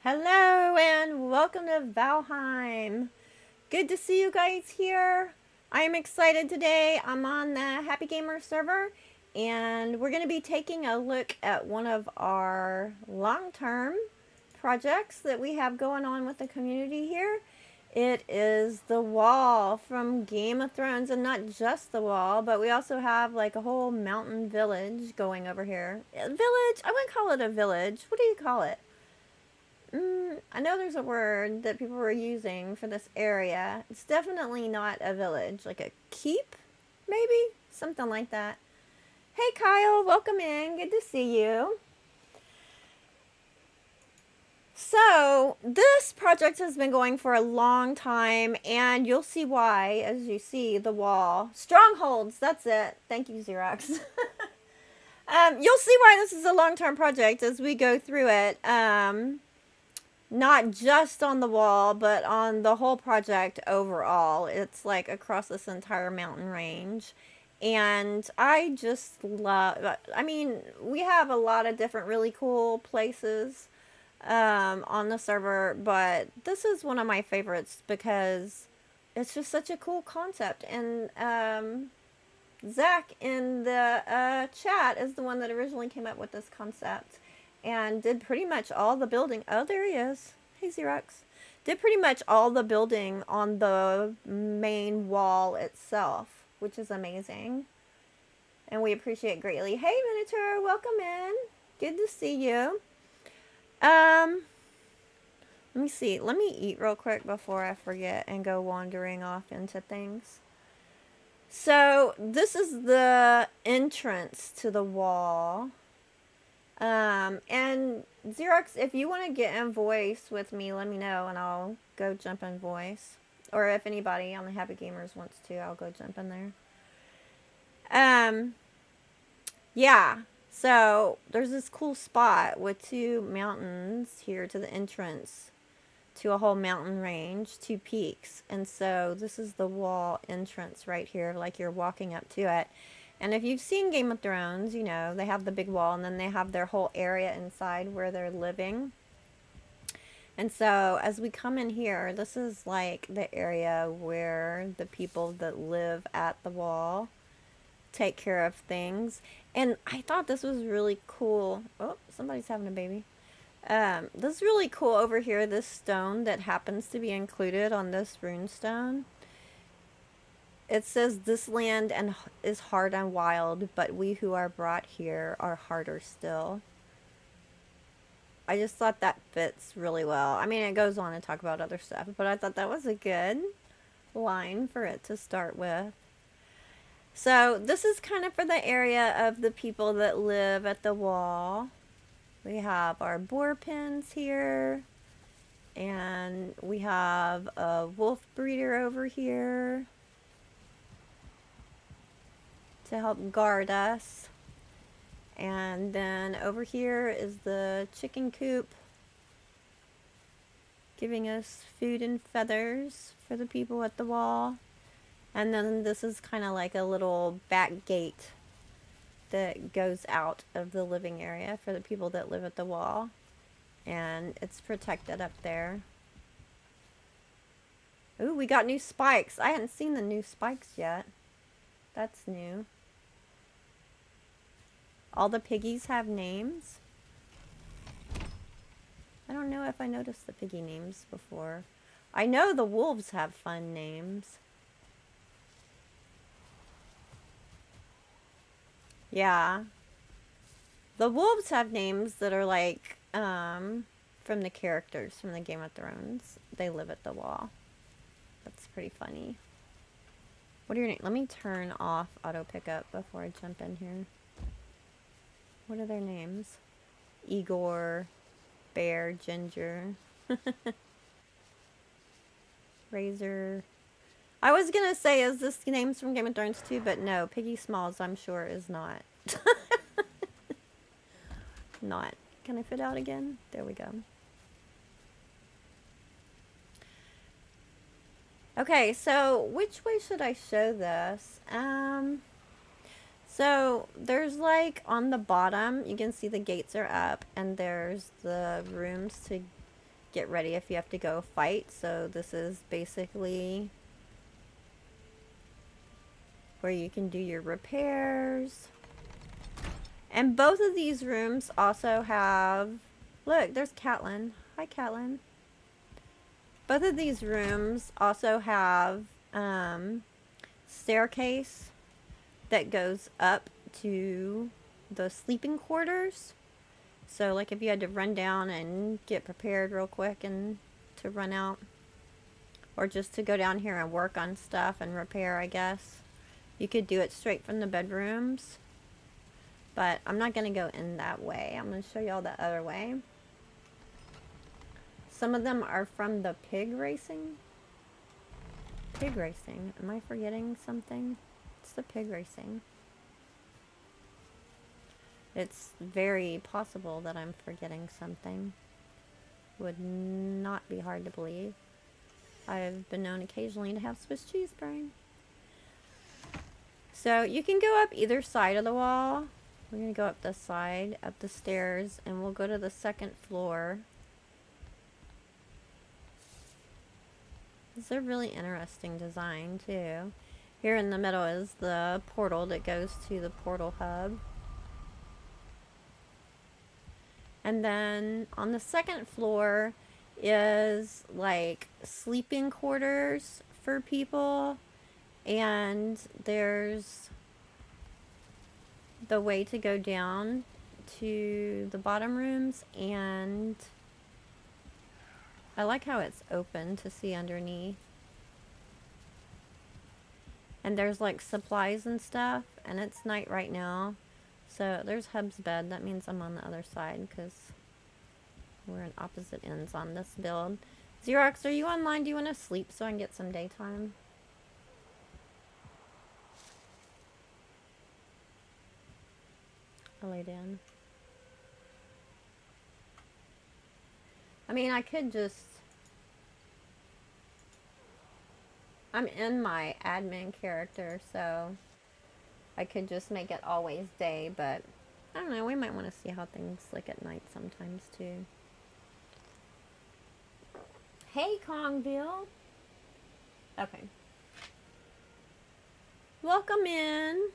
Hello and welcome to Valheim. Good to see you guys here. I am excited today. I'm on the Happy Gamer server and we're going to be taking a look at one of our long-term projects that we have going on with the community here. It is the wall from Game of Thrones, and not just the wall, but we also have like a whole mountain village going over here. A village? I wouldn't call it a village. What do you call it? I know there's a word that people were using for this area. It's definitely not a village, like a keep, maybe? Something like that. Hey Kyle, welcome in. Good to see you. So, this project has been going for a long time, and you'll see why as you see the wall. Strongholds, that's it. Thank you, Xerox. You'll see why this is a long-term project as we go through it. Not just on the wall, but on the whole project overall. It's like across this entire mountain range. And I just love, I mean, we have a lot of different really cool places on the server, but this is one of my favorites because it's just such a cool concept. And Zach in the chat is the one that originally came up with this concept and did pretty much all the building. Oh, there he is. Hey, Xerox. Did pretty much all the building on the main wall itself, which is amazing. And we appreciate greatly. Hey, Minotaur, welcome in. Good to see you. Let me see. Let me eat real quick before I forget and go wandering off into things. So, this is the entrance to the wall. And Xerox, if you want to get in voice with me, let me know and I'll go jump in voice. Or if anybody on the Happy Gamers wants to, I'll go jump in there. Yeah. So, there's this cool spot with two mountains here to the entrance to a whole mountain range, two peaks. And so, this is the wall entrance right here, like you're walking up to it. And if you've seen Game of Thrones, you know, they have the big wall and then they have their whole area inside where they're living. And so as we come in here, this is like the area where the people that live at the wall take care of things. And I thought this was really cool. Oh, somebody's having a baby. This is really cool over here, this stone that happens to be included on this rune stone. It says, this land is hard and wild, but we who are brought here are harder still. I just thought that fits really well. I mean, it goes on to talk about other stuff, but I thought that was a good line for it to start with. So, this is kind of for the area of the people that live at the wall. We have our boar pens here, and we have a wolf breeder over here to help guard us. And then over here is the chicken coop, giving us food and feathers for the people at the wall. And then this is kind of like a little back gate that goes out of the living area for the people that live at the wall. And it's protected up there. Ooh, we got new spikes. I hadn't seen the new spikes yet. That's new. All the piggies have names. I don't know if I noticed the piggy names before. I know the wolves have fun names. Yeah. The wolves have names that are like, from the characters from the Game of Thrones. They live at the wall. That's pretty funny. What are your names? Let me turn off auto pickup before I jump in here. What are their names? Igor, Bear, Ginger, Razor. I was gonna say, is this names from Game of Thrones too? But no, Piggy Smalls, I'm sure, is not. Not. Can I fit out again? There we go. Okay, so which way should I show this? So there's like on the bottom, you can see the gates are up and there's the rooms to get ready if you have to go fight. So this is basically where you can do your repairs. And both of these rooms also have, look, there's Catelyn. Hi, Catelyn. Both of these rooms also have staircase that goes up to the sleeping quarters. So like if you had to run down and get prepared real quick and to run out, or just to go down here and work on stuff and repair, I guess, you could do it straight from the bedrooms. But I'm not going to go in that way. I'm going to show y'all the other way. Some of them are from the pig racing. Pig racing. Am I forgetting something? It's the pig racing. It's very possible that I'm forgetting something. Would not be hard to believe. I've been known occasionally to have Swiss cheese brain. So you can go up either side of the wall. We're going to go up this side, up the stairs, and we'll go to the second floor. It's a really interesting design too. Here in the middle is the portal that goes to the portal hub. And then on the second floor is like sleeping quarters for people. And there's the way to go down to the bottom rooms, and I like how it's open to see underneath. And there's like supplies and stuff, and it's night right now. So there's Hub's bed. That means I'm on the other side because we're in opposite ends on this build. Xerox, are you online? Do you want to sleep so I can get some daytime? I lay down. I mean, I could just... I'm in my admin character, so I could just make it always day, but I don't know, we might want to see how things look at night sometimes too. Hey, Kongville. Okay. Welcome in,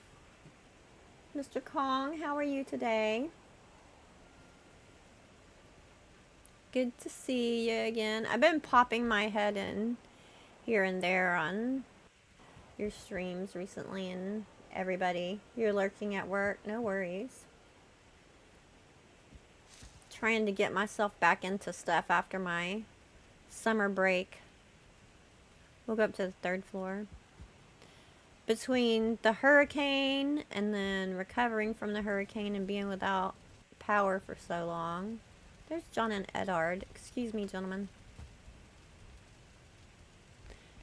Mr. Kong. How are you today? Good to see you again. I've been popping my head in here and there on your streams recently, and everybody, you're lurking at work. No worries. Trying to get myself back into stuff after my summer break. We'll go up to the third floor. Between the hurricane and then recovering from the hurricane and being without power for so long. There's John and Edard. Excuse me, gentlemen.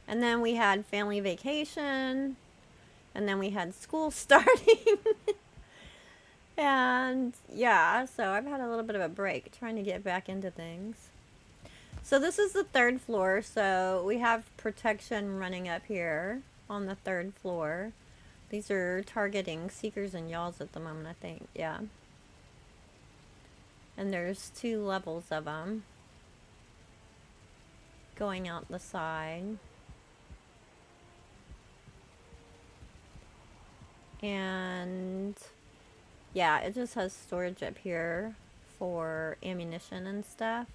And then we had family vacation. And then we had school starting. And yeah, so I've had a little bit of a break trying to get back into things. So this is the third floor. So we have protection running up here on the third floor. These are targeting seekers and yawls at the moment, I think. Yeah. And there's 2 levels of them going out the side. And yeah, it just has storage up here for ammunition and stuff.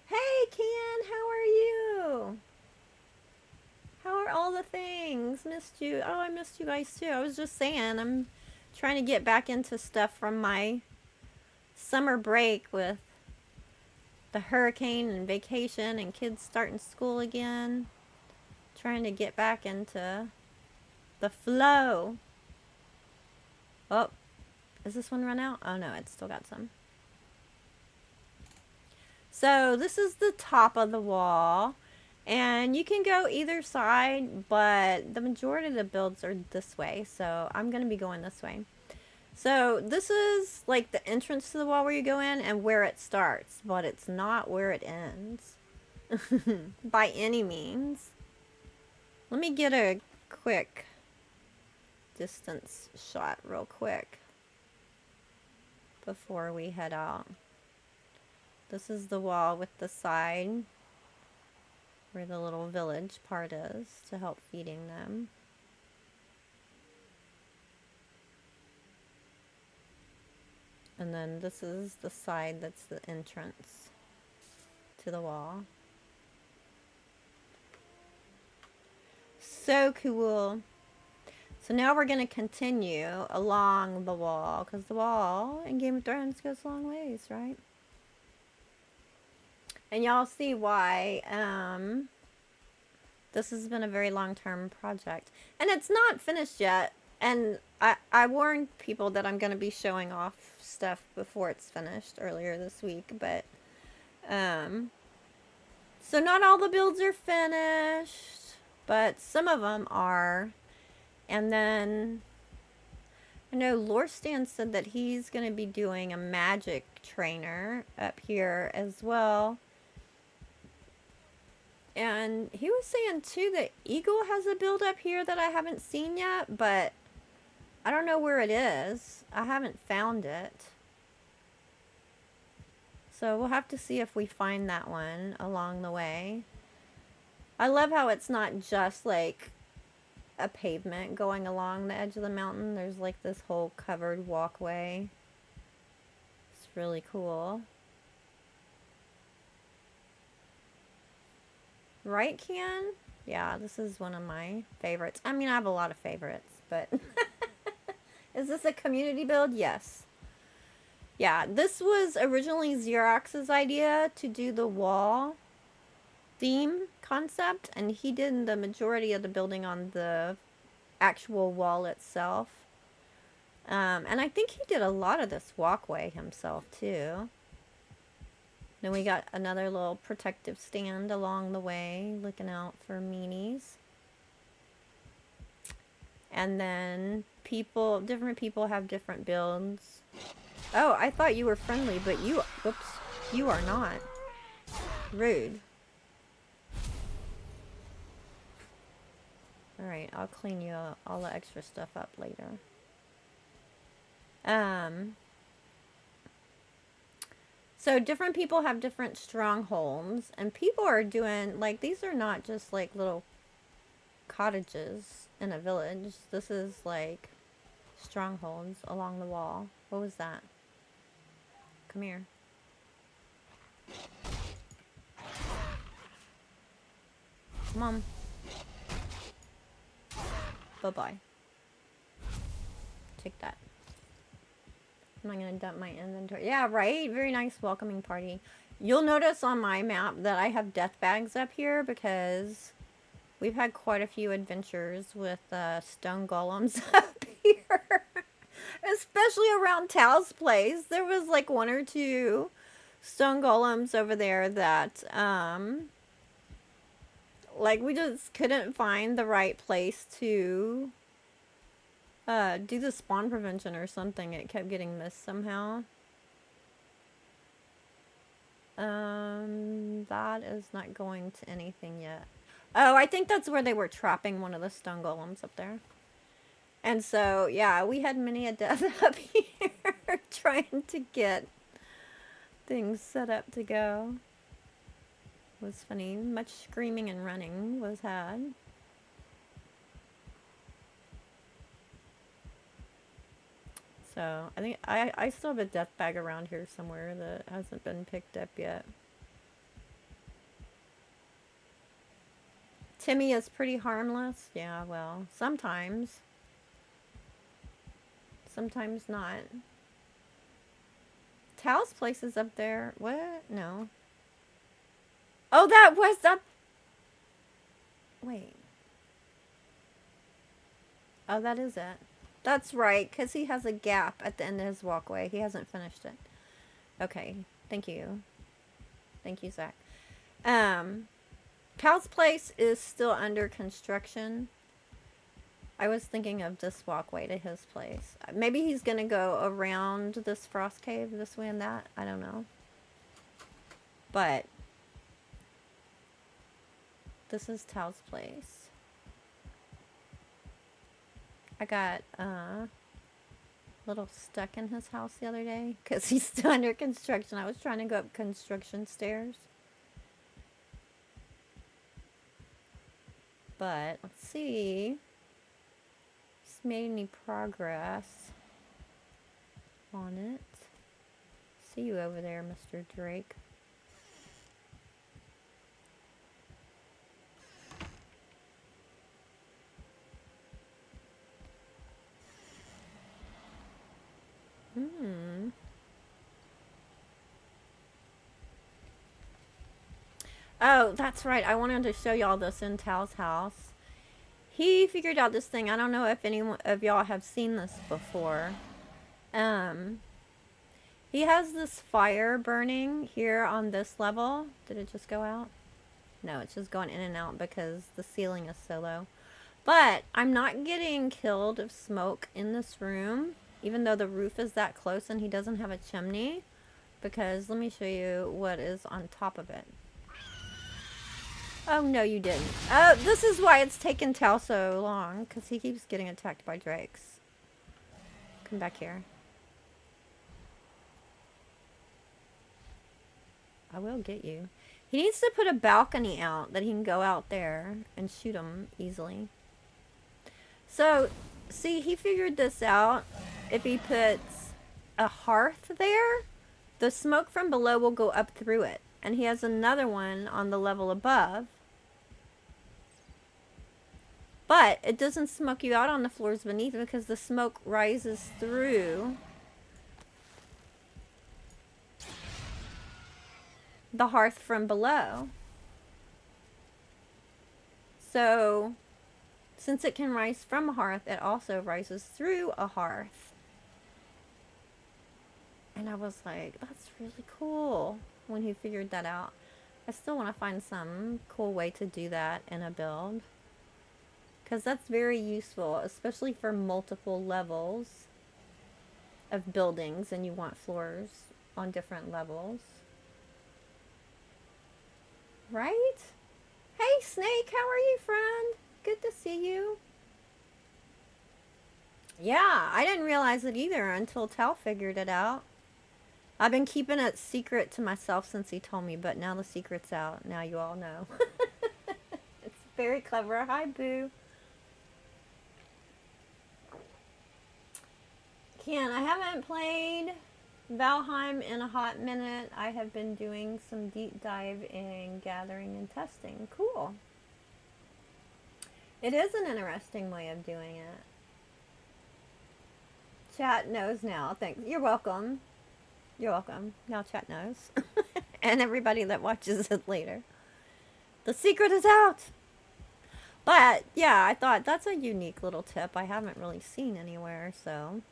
Hey, Ken, how are you? How are all the things? Missed you. Oh, I missed you guys too. I was just saying, I'm trying to get back into stuff from my summer break with the hurricane and vacation and kids starting school again. Trying to get back into the flow. Oh, is this one run out? Oh no, it's still got some. So this is the top of the wall, and you can go either side, but the majority of the builds are this way, so I'm going to be going this way. So this is like the entrance to the wall where you go in and where it starts, but it's not where it ends by any means. Let me get a quick distance shot real quick. before we head out. This is the wall with the side where the little village part is to help feeding them. And then this is the side that's the entrance to the wall. So cool. So now we're going to continue along the wall, because the wall in Game of Thrones goes a long ways, right? And y'all see why this has been a very long-term project. And it's not finished yet. And I warned people that I'm going to be showing off stuff before it's finished earlier this week. But, so not all the builds are finished, but some of them are. And then, I know Lorstan said that he's going to be doing a magic trainer up here as well. And he was saying too that Eagle has a build up here that I haven't seen yet, but I don't know where it is. I haven't found it. So we'll have to see if we find that one along the way. I love how it's not just like a pavement going along the edge of the mountain. There's like this whole covered walkway. It's really cool. Right, Can? Yeah, this is one of my favorites. I mean, I have a lot of favorites, but is this a community build? Yes. Yeah, this was originally Xerox's idea to do the wall theme concept, and he did the majority of the building on the actual wall itself. And I think he did a lot of this walkway himself too. Then we got another little protective stand along the way, looking out for meanies. And then different people have different builds. Oh, I thought you were friendly, but whoops, you are not. Rude. Alright, I'll clean you all the extra stuff up later. So different people have different strongholds, and people are doing, like, these are not just like little cottages in a village. This is like strongholds along the wall. What was that? Come here. Come on. Bye-bye. Take that. I'm not going to dump my inventory. Yeah, right? Very nice welcoming party. You'll notice on my map that I have death bags up here because we've had quite a few adventures with stone golems up here. Especially around Tal's place. There was like 1 or 2 stone golems over there that, like, we just couldn't find the right place to do the spawn prevention or something. It kept getting missed somehow. That is not going to anything yet. Oh, I think that's where they were trapping one of the stone golems up there. And so, yeah, we had many a death up here trying to get things set up to go. It was funny. Much screaming and running was had. So, I think I still have a death bag around here somewhere that hasn't been picked up yet. Timmy is pretty harmless. Yeah, well, sometimes. Sometimes not. Tal's place is up there. What? No. Oh, that was that. Wait. Oh, that is it. That's right, because he has a gap at the end of his walkway. He hasn't finished it. Okay. Thank you. Thank you, Zach. Cal's place is still under construction. I was thinking of this walkway to his place. Maybe he's going to go around this frost cave this way and that. I don't know. But this is Tal's place. I got little stuck in his house the other day because he's still under construction. I was trying to go up construction stairs. But let's see. Just made any progress on it. See you over there, Mr. Drake. Oh, that's right. I wanted to show y'all this in Tal's house. He figured out this thing. I don't know if any of y'all have seen this before. He has this fire burning here on this level. Did it just go out? No, it's just going in and out because the ceiling is so low. But I'm not getting killed of smoke in this room, even though the roof is that close and he doesn't have a chimney. Because let me show you what is on top of it. Oh, no, you didn't. Oh, this is why it's taken Tal so long, because he keeps getting attacked by drakes. Come back here. I will get you. He needs to put a balcony out that he can go out there and shoot them easily. So, see, he figured this out. If he puts a hearth there, the smoke from below will go up through it. And he has another one on the level above. But it doesn't smoke you out on the floors beneath because the smoke rises through the hearth from below. So, since it can rise from a hearth, it also rises through a hearth. And I was like, that's really cool when he figured that out. I still want to find some cool way to do that in a build. Because that's very useful, especially for multiple levels of buildings and you want floors on different levels. Right? Hey, Snake, how are you, friend? Good to see you. Yeah, I didn't realize it either until Tal figured it out. I've been keeping it secret to myself since he told me, but now the secret's out. Now you all know. It's very clever. Hi, Boo. Ken, I haven't played Valheim in a hot minute. I have been doing some deep dive in gathering and testing. Cool. It is an interesting way of doing it. Chat knows now. Thanks. You're welcome. You're welcome. Now chat knows. And everybody that watches it later. The secret is out! But, yeah, I thought that's a unique little tip I haven't really seen anywhere, so...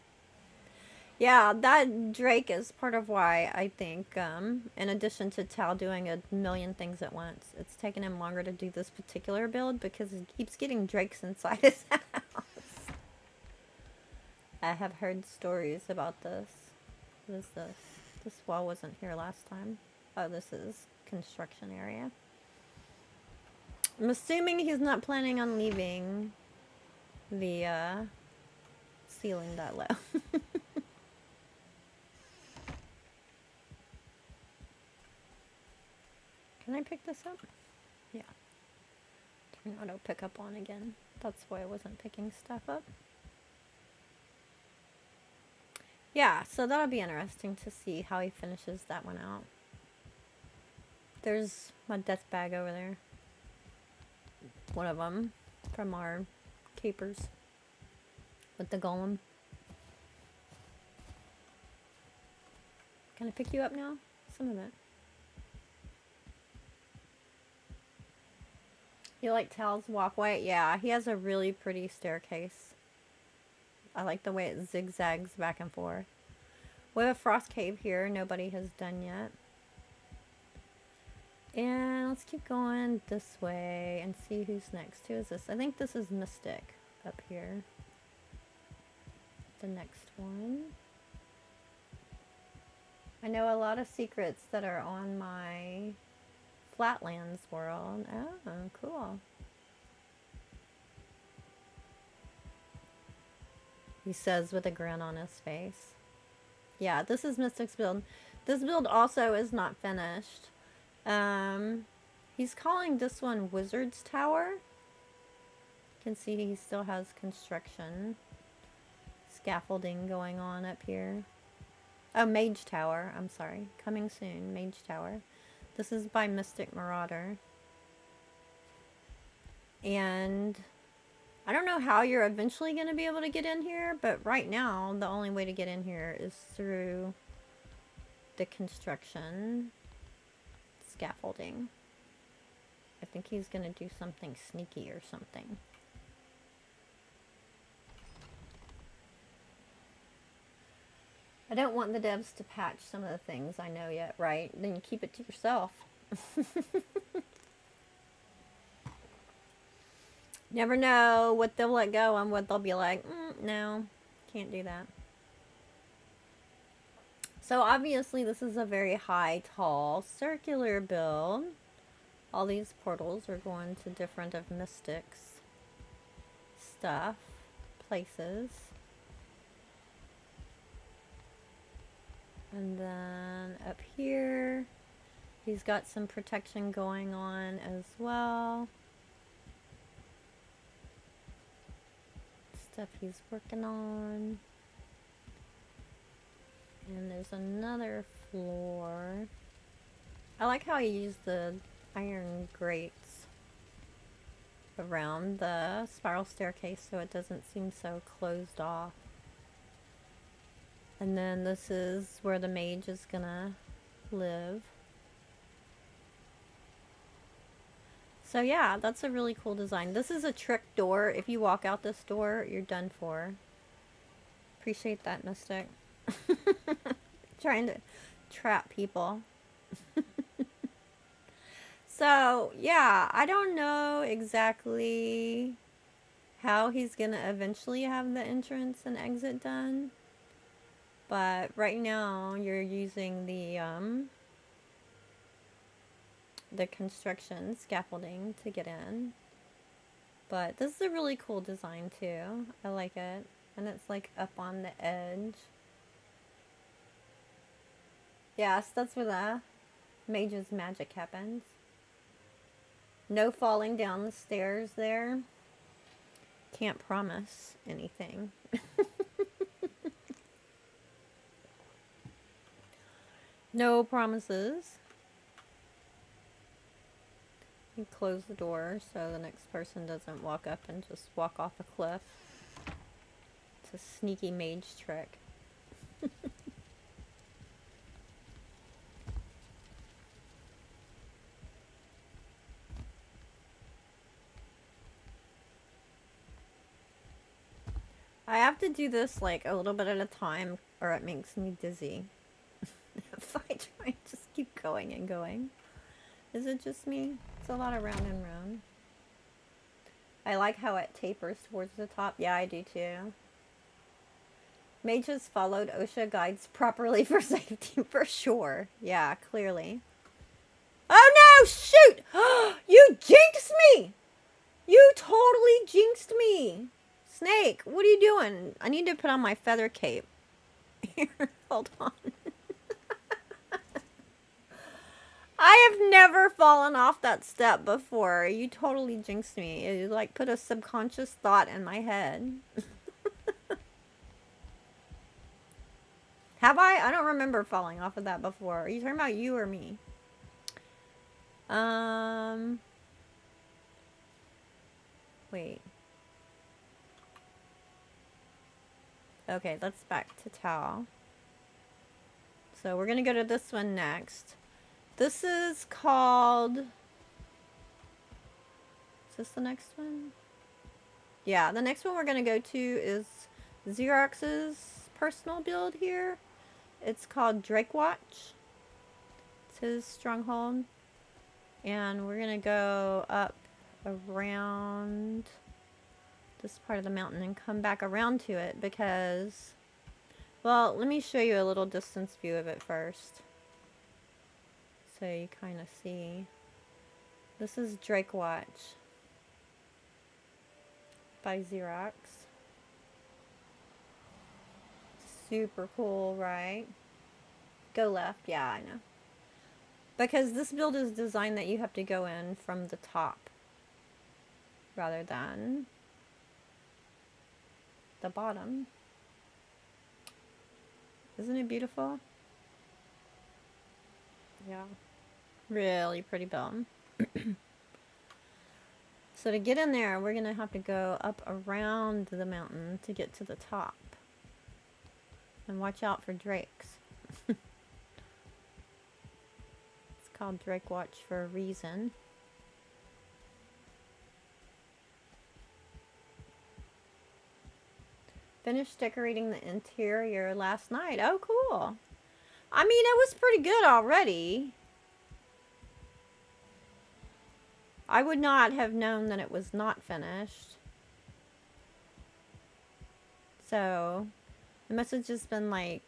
Yeah, that Drake is part of why I think, in addition to Tal doing a million things at once, it's taken him longer to do this particular build because he keeps getting Drakes inside his house. I have heard stories about this. What is this? This wall wasn't here last time. Oh, this is construction area. I'm assuming he's not planning on leaving the ceiling that low. Can I pick this up? Yeah. Turn auto pick up on again. That's why I wasn't picking stuff up. Yeah, so that'll be interesting to see how he finishes that one out. There's my death bag over there. One of them from our capers with the golem. Can I pick you up now? Some of it. You like Tal's walkway? Yeah, he has a really pretty staircase. I like the way it zigzags back and forth. We have a frost cave here nobody has done yet. And let's keep going this way and see who's next. Who is this? I think this is Mystic up here. The next one. I know a lot of secrets that are on my Flatlands world. Oh, cool. He says with a grin on his face. Yeah, this is Mystic's build. This build also is not finished. He's calling this one Wizard's Tower. You can see he still has construction. Scaffolding going on up here. Oh, Mage Tower. I'm sorry. Coming soon. Mage Tower. This is by Mystic Marauder. And I don't know how you're eventually going to be able to get in here, but right now the only way to get in here is through the construction scaffolding. I think he's going to do something sneaky or something. I don't want the devs to patch some of the things I know yet, right? Then you keep it to yourself. Never know what they'll let go and what they'll be like, no, can't do that. So obviously this is a very high, tall, circular build. All these portals are going to different of Mystic's stuff, places. And then up here, he's got some protection going on as well. Stuff he's working on. And there's another floor. I like how he used the iron grates around the spiral staircase so it doesn't seem so closed off. And then this is where the mage is gonna live. So yeah, that's a really cool design. This is a trick door. If you walk out this door, you're done for. Appreciate that, Mystic. Trying to trap people. So yeah, I don't know exactly how he's gonna eventually have the entrance and exit done. But right now you're using the construction scaffolding to get in. But this is a really cool design too. I like it. And it's like up on the edge. Yes, that's where the mage's magic happens. No falling down the stairs there. Can't promise anything. No promises. You close the door so the next person doesn't walk up and just walk off a cliff. It's a sneaky mage trick. I have to do this like a little bit at a time or it makes me dizzy. If I try and just keep going and going. Is it just me? It's a lot of round and round. I like how it tapers towards the top. Yeah, I do too. Mages followed OSHA guides properly for safety, for sure. Yeah, clearly. Oh no! Shoot! You jinxed me! You totally jinxed me! Snake, what are you doing? I need to put on my feather cape. Here, hold on. I have never fallen off that step before. You totally jinxed me. You like put a subconscious thought in my head. Have I? I don't remember falling off of that before. Are you talking about you or me? Wait. Okay, let's back to Tau. So we're gonna go to this one next. This is called... Is this the next one? Yeah, the next one we're gonna go to is Xerox's personal build here. It's called Drake Watch. It's his stronghold. And we're gonna go up around this part of the mountain and come back around to it because, well, let me show you a little distance view of it first. So you kind of see. This is Drake Watch by Xerox. Super cool, right? Go left. Yeah, I know. Because this build is designed that you have to go in from the top rather than the bottom. Isn't it beautiful? Yeah. Really pretty build. So to get in there, we're going to have to go up around the mountain to get to the top. And watch out for drakes. It's called Drake Watch for a reason. Finished decorating the interior last night. Oh, cool. I mean, it was pretty good already. I would not have known that it was not finished. So, it must have just been like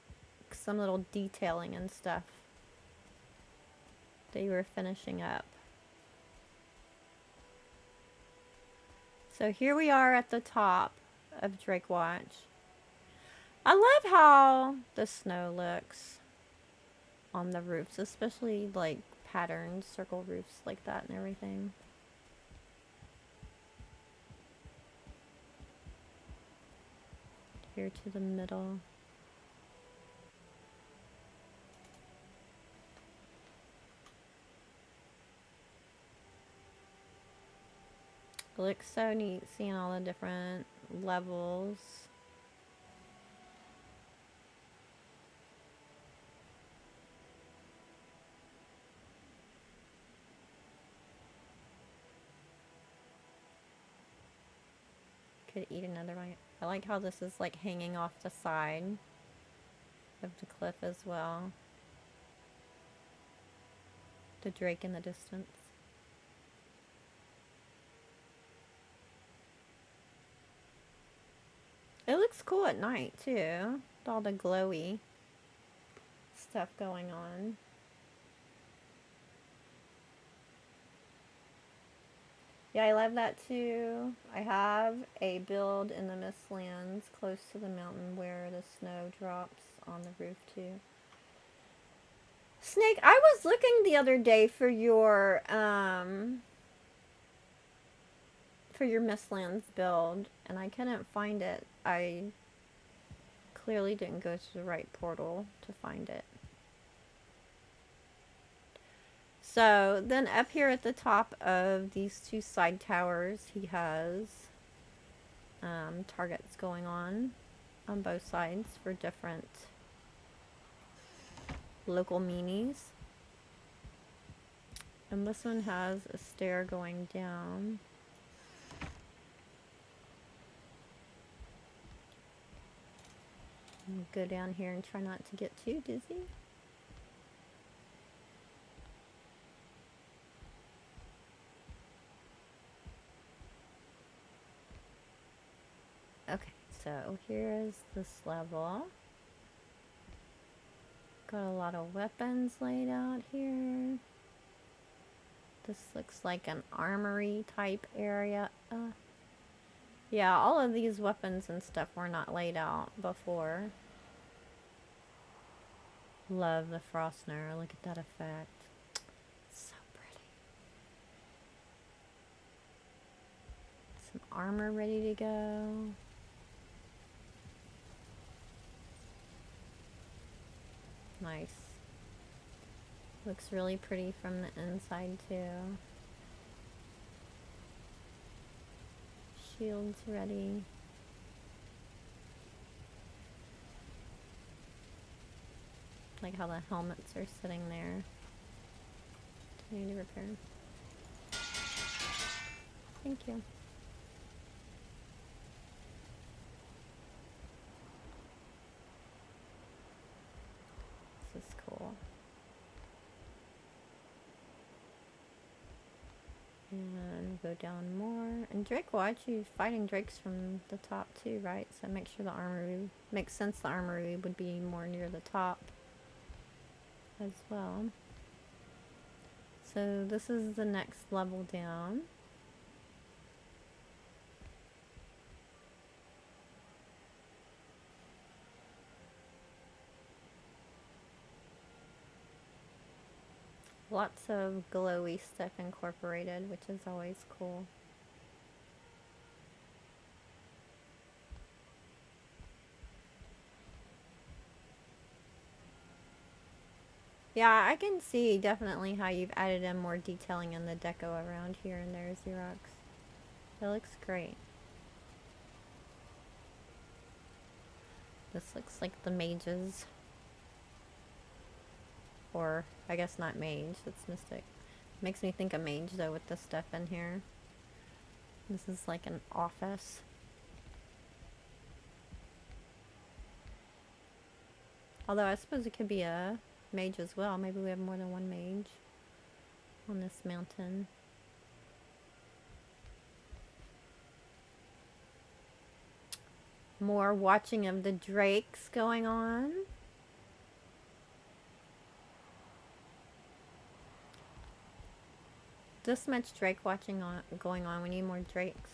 some little detailing and stuff that you were finishing up. So here we are at the top of Drake Watch. I love how the snow looks on the roofs, especially like patterned circle roofs like that and everything. Here to the middle. It looks so neat seeing all the different levels. Could eat another one. I like how this is like hanging off the side of the cliff as well. The drake in the distance. It looks cool at night too, with all the glowy stuff going on. Yeah, I love that too. I have a build in the Mistlands close to the mountain where the snow drops on the roof too. Snake, I was looking the other day for your Mistlands build and I couldn't find it. I clearly didn't go to the right portal to find it. So then up here at the top of these two side towers, he has targets going on both sides for different local meanies. And this one has a stair going down. I'm gonna go down here and try not to get too dizzy. Okay, so here's this level. Got a lot of weapons laid out here. This looks like an armory type area. Yeah, all of these weapons and stuff were not laid out before. Love the Frostner. Look at that effect. So pretty. Some armor ready to go. Nice. Looks really pretty from the inside too. Shields ready. Like how the helmets are sitting there. Do you need to repair? Thank you. This is cool. And go down more. And Drake Watch, you're fighting drakes from the top too, right? So make sure the armory makes sense. The armory would be more near the top as well. So this is the next level down. Lots of glowy stuff incorporated, which is always cool. Yeah, I can see definitely how you've added in more detailing in the deco around here and there, Xerox. It looks great. This looks like the mages. Or, I guess not mage, it's mystic. Makes me think of mage though with the stuff in here. This is like an office. Although I suppose it could be a mage as well. Maybe we have more than one mage on this mountain. More watching of the drakes going on. This much drake watching going on. We need more drakes.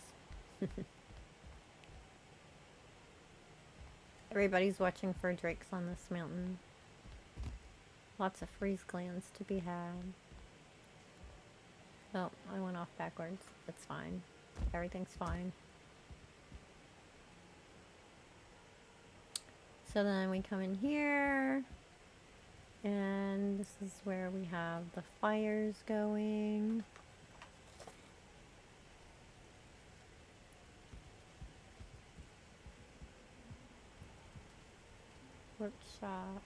Everybody's watching for drakes on this mountain. Lots of freeze glands to be had. Oh, I went off backwards. It's fine. Everything's fine. So then we come in here. And this is where we have the fires going. Workshop.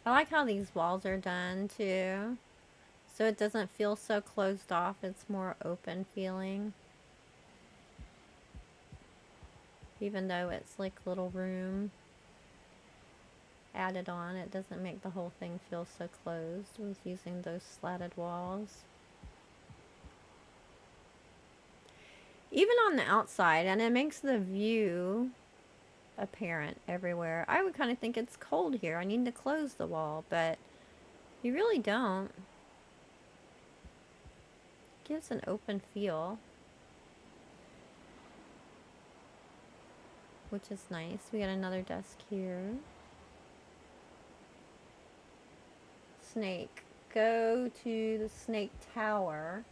I like how these walls are done too. So it doesn't feel so closed off. It's more open feeling. Even though it's like little room added on, it doesn't make the whole thing feel so closed with using those slatted walls. Even on the outside, and it makes the view apparent everywhere. I would kind of think it's cold here. I need to close the wall, but you really don't. It gives an open feel, which is nice. We got another desk here. Snake. Go to the snake tower.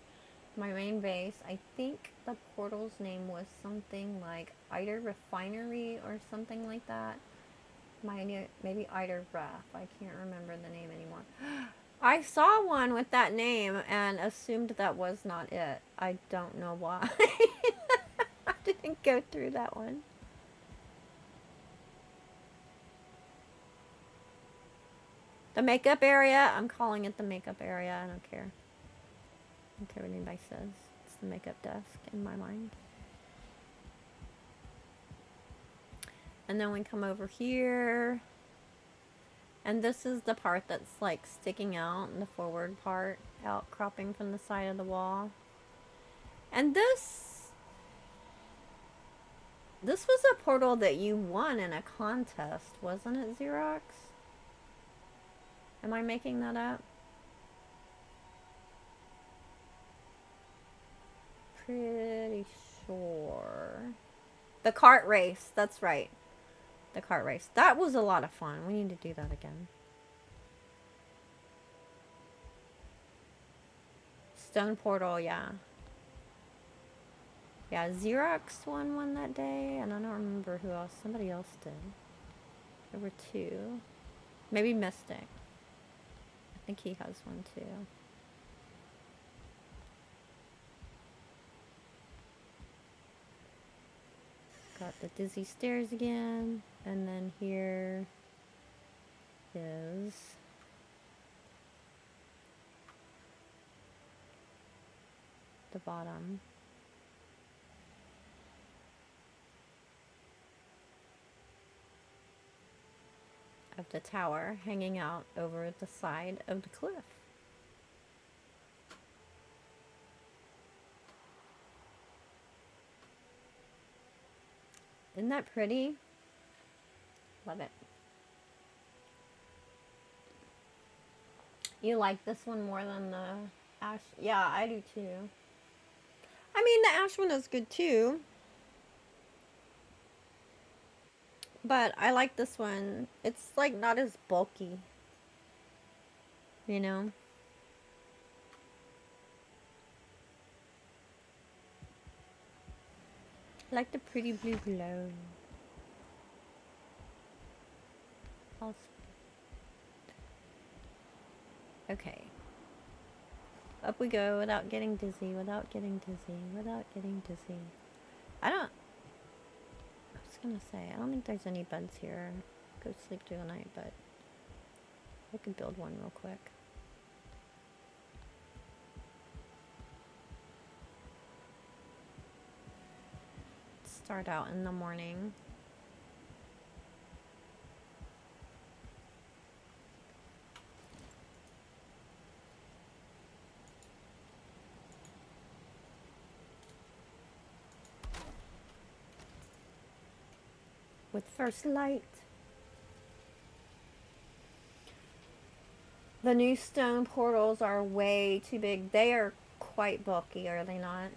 My main base. I think the portal's name was something like Eider Refinery or something like that. Maybe Eider Ref. I can't remember the name anymore. I saw one with that name and assumed that was not it. I don't know why. I didn't go through that one. The makeup area. I'm calling it the makeup area. I don't care. I don't care what anybody says. It's the makeup desk in my mind. And then we come over here. And this is the part that's like sticking out, in the forward part, outcropping from the side of the wall. And this was a portal that you won in a contest, wasn't it, Xerox? Am I making that up? Pretty sure. The cart race, that's right. The cart race. That was a lot of fun. We need to do that again. Stone portal, yeah. Yeah, Xerox won that day, and I don't remember who else. Somebody else did. There were two. Maybe Mystic. I think he has one too. Got the dizzy stairs again, and then here is the bottom. Of the tower hanging out over the side of the cliff. Isn't that pretty? Love it. You like this one more than the ash? Yeah, I do too. I mean, the ash one is good too. But I like this one. It's like not as bulky, you know? I like the pretty blue glow. Okay. Up we go without getting dizzy, without getting dizzy, without getting dizzy. I was gonna say, I don't think there's any beds here. Go sleep through the night, but I could build one real quick. Start out in the morning. With first light. The new stone portals are way too big. They are quite bulky, are they not?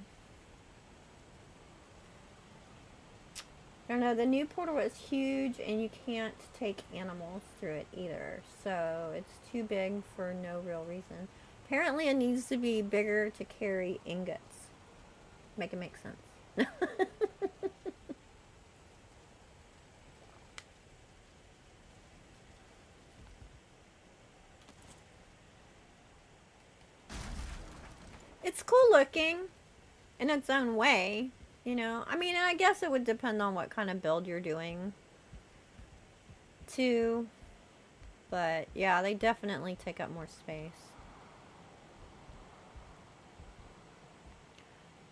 I don't know, the new portal is huge and you can't take animals through it either. So it's too big for no real reason. Apparently it needs to be bigger to carry ingots. Make it make sense. It's cool looking in its own way, you know. I mean, I guess it would depend on what kind of build you're doing too. But yeah, they definitely take up more space.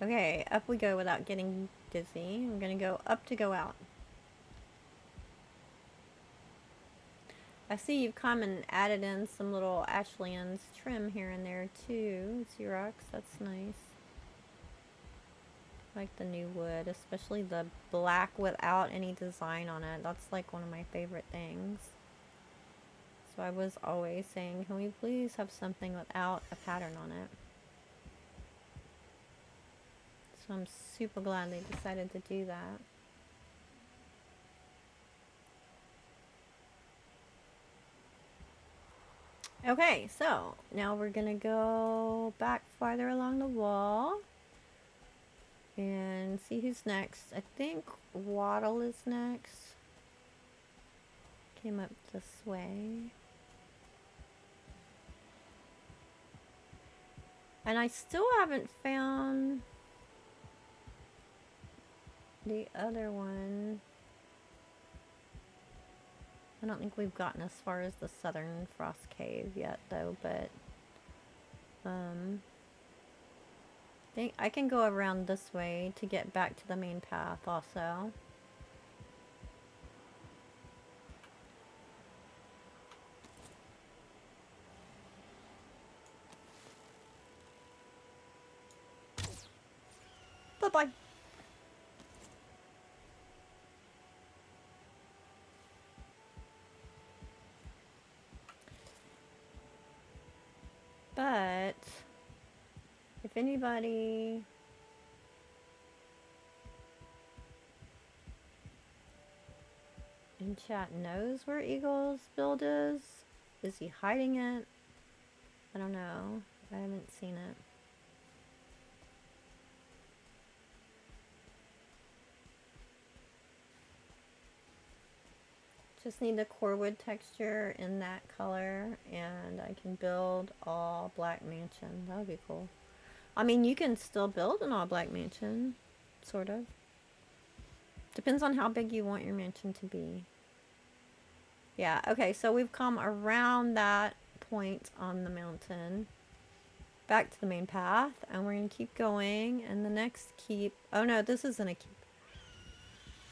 Okay, up we go without getting dizzy. I'm gonna go up to go out. I see you've come and added in some little Ashlands trim here and there too, Xerox. That's nice. I like the new wood, especially the black without any design on it. That's like one of my favorite things. So I was always saying, can we please have something without a pattern on it? So I'm super glad they decided to do that. Okay, so now we're gonna go back farther along the wall and see who's next. I think Waddle is next. Came up this way. And I still haven't found the other one. I don't think we've gotten as far as the Southern Frost Cave yet though, but I think I can go around this way to get back to the main path also. Bye-bye. But if anybody in chat knows where Eagle's build is he hiding it? I don't know. I haven't seen it. Just need the core wood texture in that color and I can build all black mansion. That would be cool. I mean, you can still build an all black mansion, sort of. Depends on how big you want your mansion to be. Yeah, okay, so we've come around that point on the mountain back to the main path and we're gonna keep going and the next keep, oh no, this isn't a keep.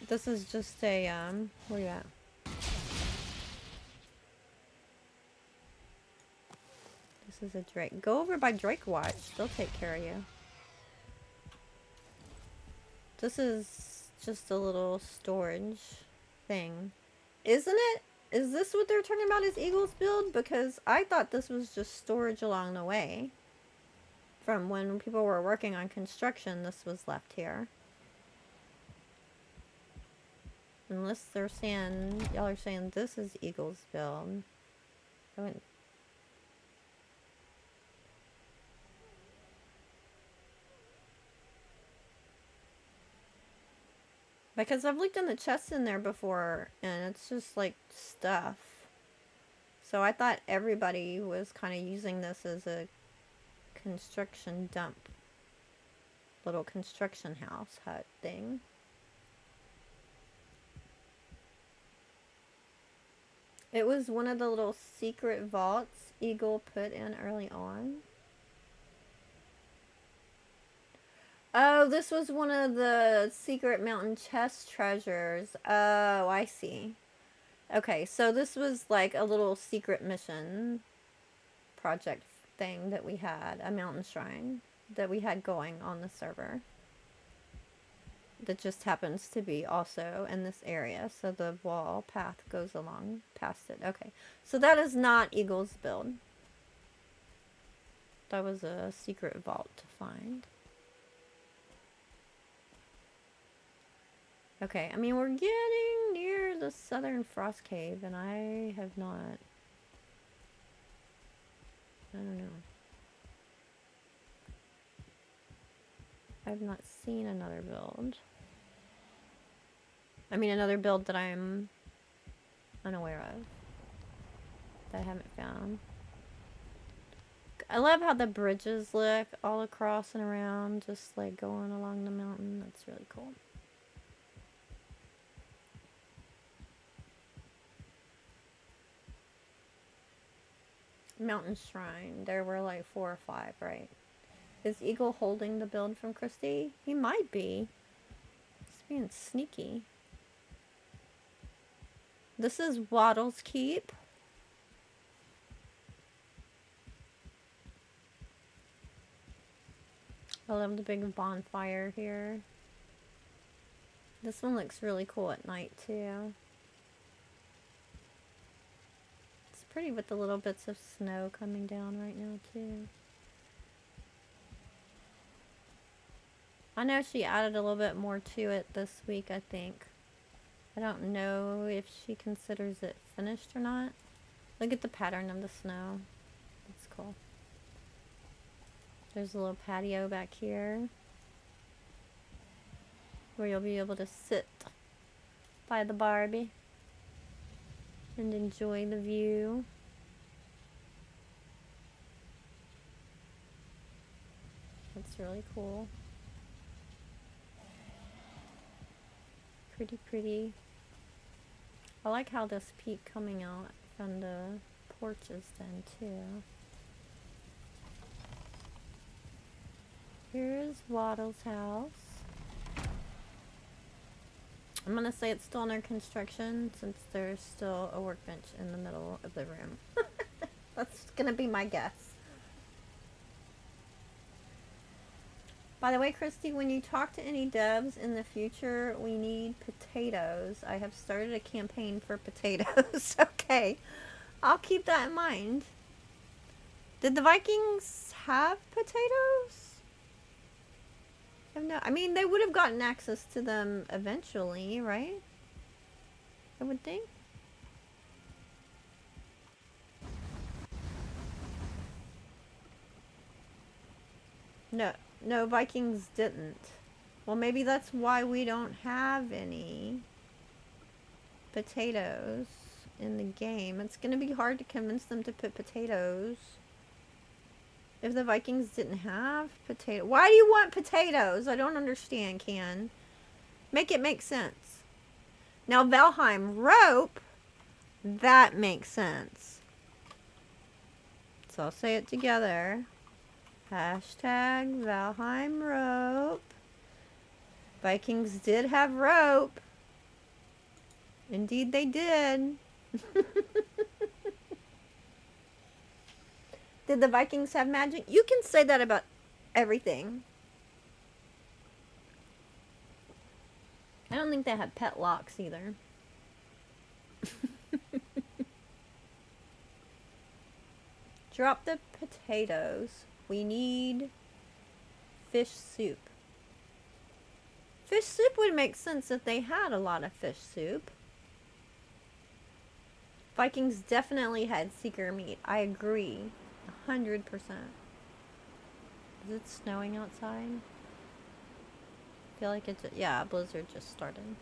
This is just a, where are you at? This is a Drake. Go over by Drake Watch. They'll take care of you. This is just a little storage thing. Isn't it? Is this what they're talking about as Eagle's build? Because I thought this was just storage along the way. From when people were working on construction, this was left here. Unless they're saying, y'all are saying this is Eagle's Build. I wouldn't. Because I've looked in the chests in there before, and it's just like stuff. So I thought everybody was kind of using this as a construction dump. Little construction house hut thing. It was one of the little secret vaults Eagle put in early on. Oh, this was one of the secret mountain chest treasures. Oh, I see. Okay, so this was like a little secret mission project thing that we had, a mountain shrine that we had going on the server. That just happens to be also in this area, so the wall path goes along past it. Okay, so that is not Eagle's Build. That was a secret vault to find. Okay, I mean, we're getting near the southern frost cave, and I have not... I don't know. I've not seen another build. I mean, another build that I'm unaware of. That I haven't found. I love how the bridges look all across and around, just like going along the mountain. That's really cool. Mountain Shrine. There were like 4 or 5, right? Is Eagle holding the build from Christy? He might be. He's being sneaky. This is Waddle's Keep. I love the big bonfire here. This one looks really cool at night too. It's pretty with the little bits of snow coming down right now too. I know she added a little bit more to it this week, I think. I don't know if she considers it finished or not. Look at the pattern of the snow. That's cool. There's a little patio back here where you'll be able to sit by the Barbie and enjoy the view. That's really cool. Pretty pretty. I like how this peak coming out from the porch is done too. Here's Waddle's house. I'm gonna say it's still under construction since there's still a workbench in the middle of the room. That's gonna be my guess. By the way, Christy, when you talk to any devs in the future, we need potatoes. I have started a campaign for potatoes. Okay, I'll keep that in mind. Did the Vikings have potatoes? I mean, they would have gotten access to them eventually, right? I would think. No, Vikings didn't. Well, maybe that's why we don't have any potatoes in the game. It's going to be hard to convince them to put potatoes. If the Vikings didn't have potatoes. Why do you want potatoes? I don't understand, Ken. Make it make sense. Now, Valheim rope, that makes sense. So I'll say it together. Hashtag Valheim rope. Vikings did have rope. Indeed they did. Did the Vikings have magic? You can say that about everything. I don't think they had pet locks either. Drop the potatoes. We need fish soup. Fish soup would make sense if they had a lot of fish soup. Vikings definitely had seeker meat. I agree. 100%. Is it snowing outside? I feel like it's... Yeah, a blizzard just started.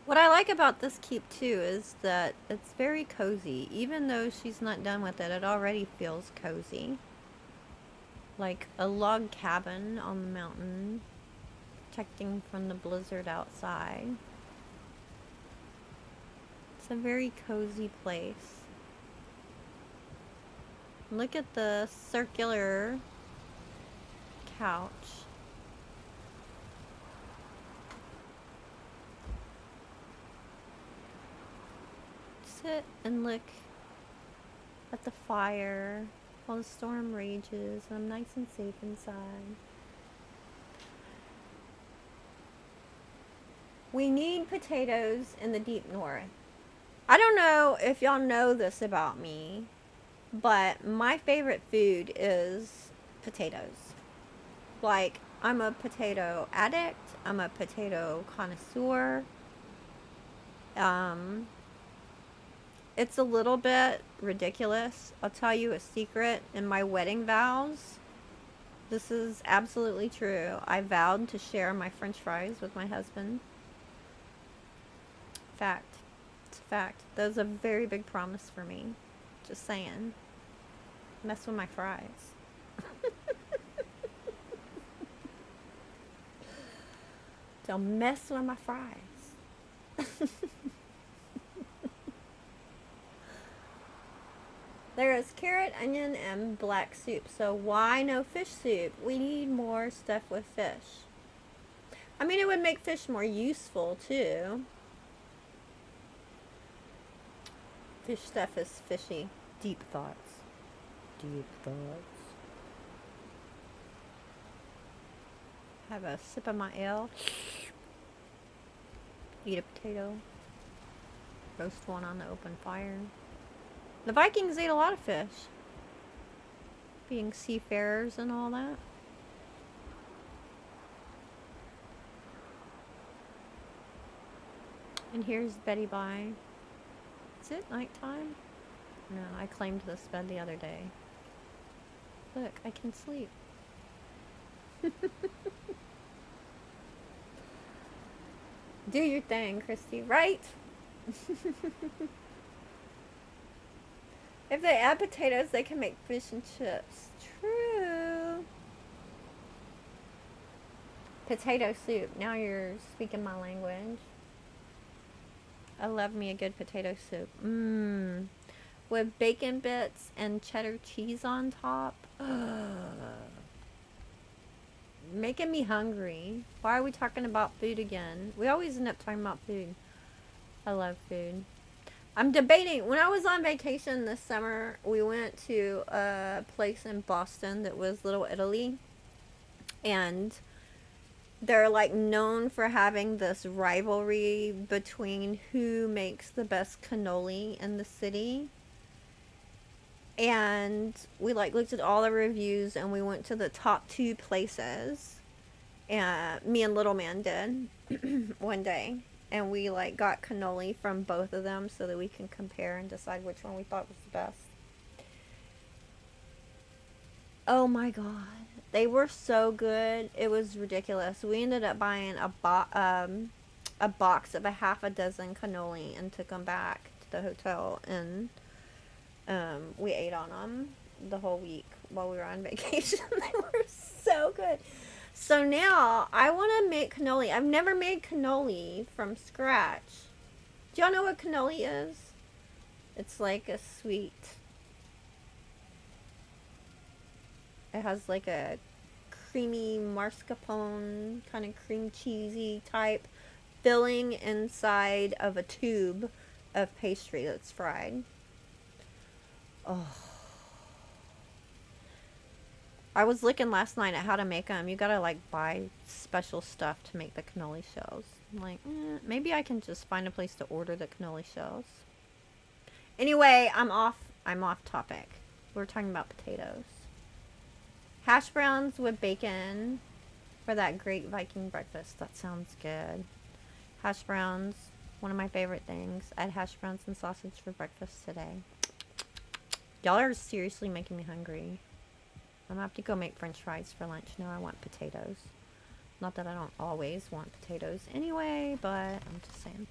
What I like about this keep too is that it's very cozy. Even though she's not done with it, it already feels cozy. Like a log cabin on the mountain, protecting from the blizzard outside. It's a very cozy place. Look at the circular couch. Sit and look at the fire while the storm rages and I'm nice and safe inside. We need potatoes in the deep north. I don't know if y'all know this about me, but my favorite food is potatoes. Like, I'm a potato addict. I'm a potato connoisseur. It's a little bit ridiculous. I'll tell you a secret. In my wedding vows, this is absolutely true. I vowed to share my french fries with my husband. Fact. It's a fact. That was a very big promise for me. Just saying. Mess with my fries. Don't mess with my fries. There is carrot, onion, and black soup. So why no fish soup? We need more stuff with fish. I mean, it would make fish more useful, too. Fish stuff is fishy. Deep thoughts. Deep thoughts. Have a sip of my ale. Eat a potato. Roast one on the open fire. The Vikings ate a lot of fish. Being seafarers and all that. And here's Betty Bye. Is it nighttime? No, I claimed this bed the other day. Look, I can sleep. Do your thing, Christy, right? If they add potatoes, they can make fish and chips. True. Potato soup. Now you're speaking my language. I love me a good potato soup. Mmm. With bacon bits and cheddar cheese on top. Making me hungry. Why are we talking about food again? We always end up talking about food. I love food. I'm debating. When I was on vacation this summer, we went to a place in Boston that was Little Italy. And they're like known for having this rivalry between who makes the best cannoli in the city. And we like looked at all the reviews and we went to the top 2 places. And me and Little Man did one day. And we like got cannoli from both of them so that we can compare and decide which one we thought was the best. Oh my god. They were so good. It was ridiculous. We ended up buying a box of a half a dozen cannoli and took them back to the hotel. And we ate on them the whole week while we were on vacation. They were so good. So now I want to make cannoli. I've never made cannoli from scratch. Do y'all know what cannoli is? It's like a sweet. It has like a creamy mascarpone, kind of cream cheesy type filling inside of a tube of pastry that's fried. Oh. I was looking last night at how to make them. You gotta like buy special stuff to make the cannoli shells. I'm like, maybe I can just find a place to order the cannoli shells. Anyway, I'm off topic. We're talking about potatoes. Hash browns with bacon for that great Viking breakfast. That sounds good. Hash browns, one of my favorite things. I had hash browns and sausage for breakfast today. Y'all are seriously making me hungry. I'm gonna have to go make french fries for lunch. Now I want potatoes. Not that I don't always want potatoes anyway, but I'm just saying.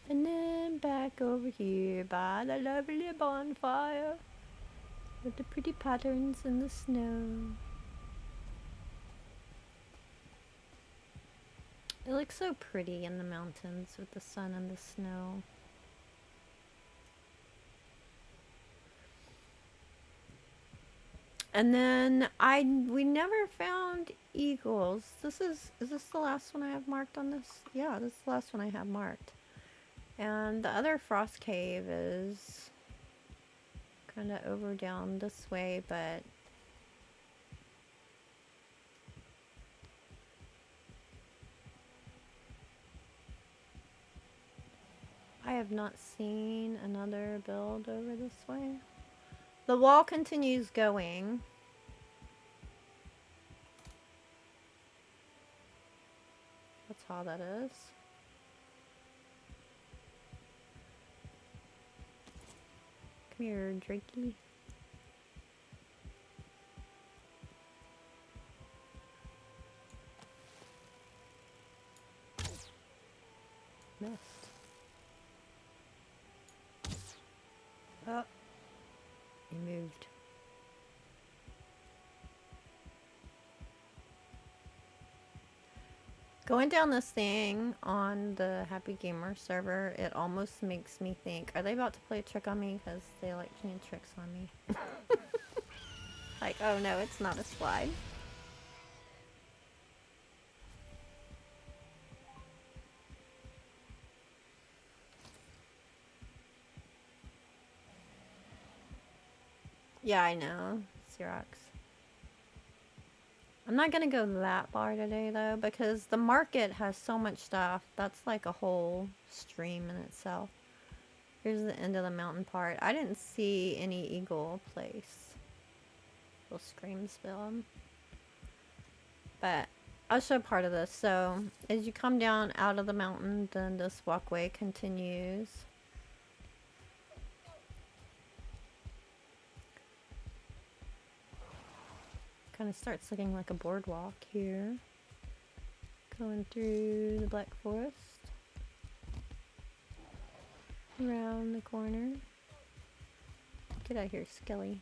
And then back over here by the lovely bonfire with the pretty patterns in the snow. It looks so pretty in the mountains with the sun and the snow. And then we never found eagles. Is this the last one I have marked on this? Yeah, this is the last one I have marked. And the other frost cave is kind of over down this way, but I have not seen another build over this way. The wall continues going. That's how that is. Come here, Drakey. Missed. Oh, he moved. Going down this thing on the Happy Gamer server, it almost makes me think, are they about to play a trick on me? Because they like playing tricks on me. Like, oh no, it's not a slide. Yeah, I know. Xerox. I'm not gonna go that far today though, because the market has so much stuff. That's like a whole stream in itself. Here's the end of the mountain part. I didn't see any eagle place. Little screams build. But I'll show part of this. So as you come down out of the mountain, then this walkway continues. Kind of starts looking like a boardwalk here. Going through the Black Forest. Around the corner. Get out of here, Skelly.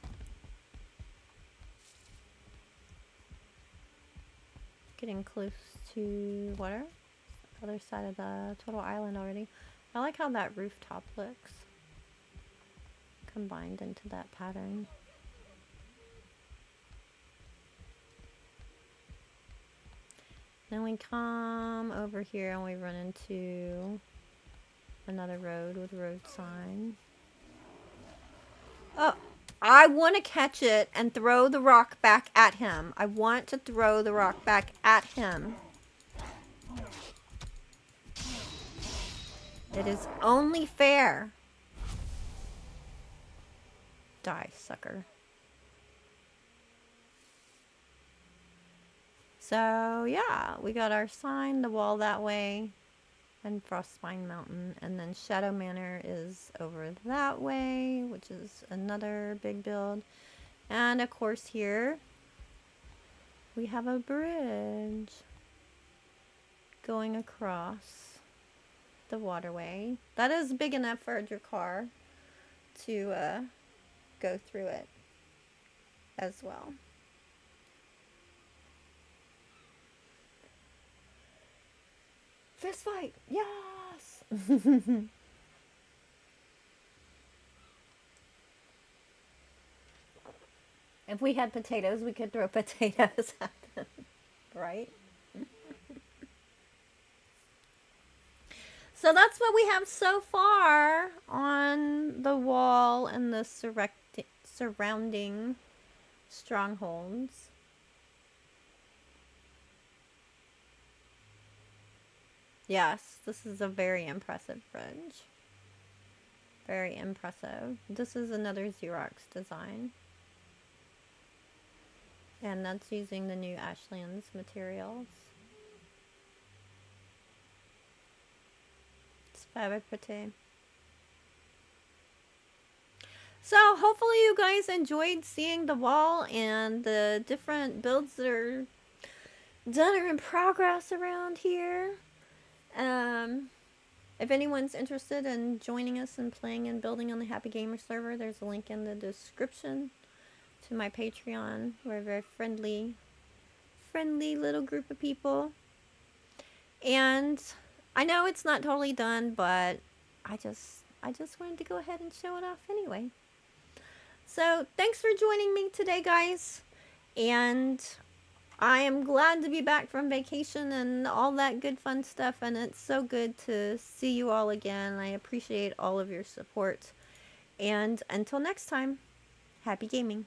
Getting close to water. Other side of the total island already. I like how that rooftop looks. Combined into that pattern. Then we come over here and we run into another road with a road sign. Oh, I want to catch it and throw the rock back at him. I want to throw the rock back at him. It is only fair. Die, sucker. So, yeah, we got our sign, the wall that way, and Frostspine Mountain. And then Shadow Manor is over that way, which is another big build. And, of course, here we have a bridge going across the waterway. That is big enough for your car to go through it as well. Fist fight! Yes! If we had potatoes, we could throw potatoes at them, right? So that's what we have so far on the wall and the surrounding strongholds. Yes, this is a very impressive bridge. Very impressive. This is another Xerox design. And that's using the new Ashlands materials. It's very pretty. So hopefully you guys enjoyed seeing the wall and the different builds that are done or in progress around here. If anyone's interested in joining us and playing and building on the Happy Gamer server, there's a link in the description to my Patreon. We're a very friendly little group of people. And I know it's not totally done, but I just wanted to go ahead and show it off anyway. So thanks for joining me today, guys. And I am glad to be back from vacation and all that good fun stuff. And it's so good to see you all again. I appreciate all of your support. And until next time, happy gaming.